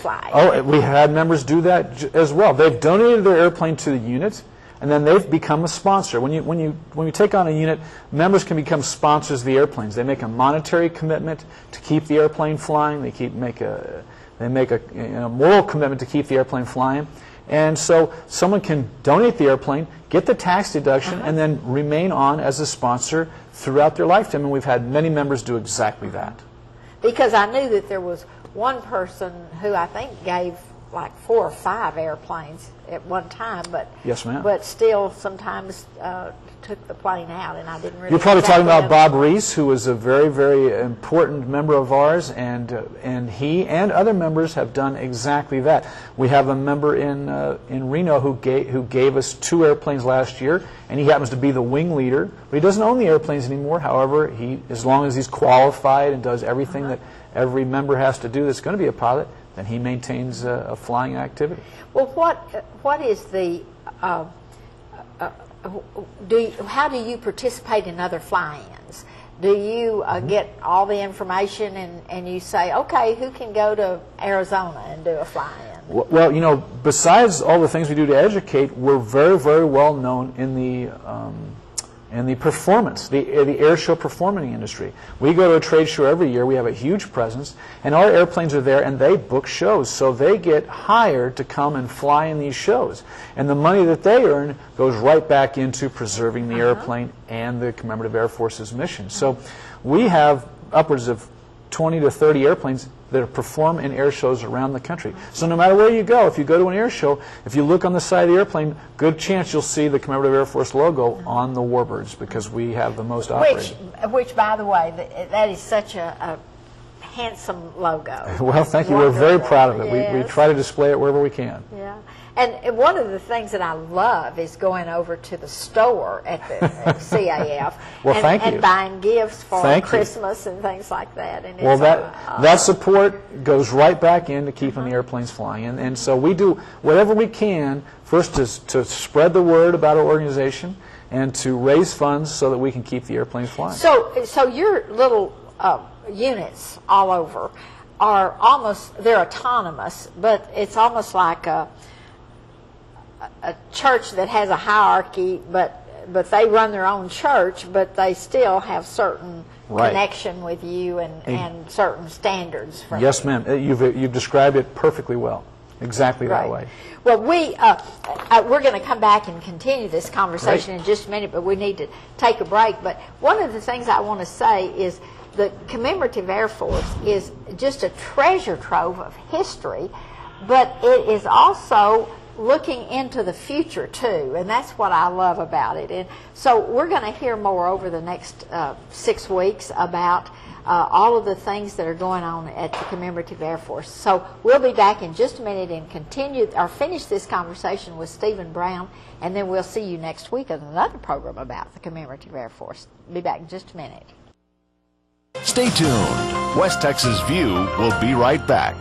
fly. Oh, we had members do that as well. They've donated their airplane to the unit, and then they've become a sponsor. When you take on a unit, members can become sponsors of the airplanes. They make a monetary commitment to keep the airplane flying. They make a moral commitment to keep the airplane flying. And so someone can donate the airplane, get the tax deduction, and then remain on as a sponsor throughout their lifetime. And we've had many members do exactly that. Because I knew that there was one person who I think gave like 4 or 5 airplanes at one time, but yes, ma'am. But still sometimes took the plane out, and I didn't really. You're probably talking about Bob Reese, who was a very, very important member of ours, and he and other members have done exactly that. We have a member in Reno who gave us 2 airplanes last year, and he happens to be the wing leader. But he doesn't own the airplanes anymore. However, as long as he's qualified and does everything that every member has to do that's going to be a pilot, then he maintains a flying activity. Well, what is the how do you participate in other fly-ins? Do you get all the information and you say, okay, who can go to Arizona and do a fly-in? Well, you know, besides all the things we do to educate, we're very, very well known in the performance, the air show performing industry. We go to a trade show every year. We have a huge presence, and our airplanes are there, and they book shows. So they get hired to come and fly in these shows. And the money that they earn goes right back into preserving the airplane and the Commemorative Air Force's mission. So we have upwards of 20 to 30 airplanes that perform in air shows around the country. So no matter where you go, if you go to an air show, if you look on the side of the airplane, good chance you'll see the Commemorative Air Force logo on the Warbirds, because we have the most operating. Which, by the way, that is such a handsome logo. Well, thank you. We're very proud of it. Yes. We try to display it wherever we can. Yeah. And one of the things that I love is going over to the store at the CAF and buying gifts for Christmas and things like that. And well, that support goes right back into keeping the airplanes flying. And so we do whatever we can, first to spread the word about our organization and to raise funds so that we can keep the airplanes flying. So your little units all over are they're autonomous, but it's almost like a church that has a hierarchy, but they run their own church, but they still have certain connection with you and certain standards. Yes, ma'am. You've described it perfectly well. Exactly that way. Well, we're going to come back and continue this conversation in just a minute, but we need to take a break. But one of the things I want to say is the Commemorative Air Force is just a treasure trove of history, but it is also looking into the future too, and that's what I love about it. And so we're going to hear more over the next 6 weeks about all of the things that are going on at the Commemorative Air Force. So we'll be back in just a minute and finish this conversation with Stephen Brown, and then we'll see you next week on another program about the Commemorative Air Force. Be back in just a minute. Stay tuned. West Texas View will be right back.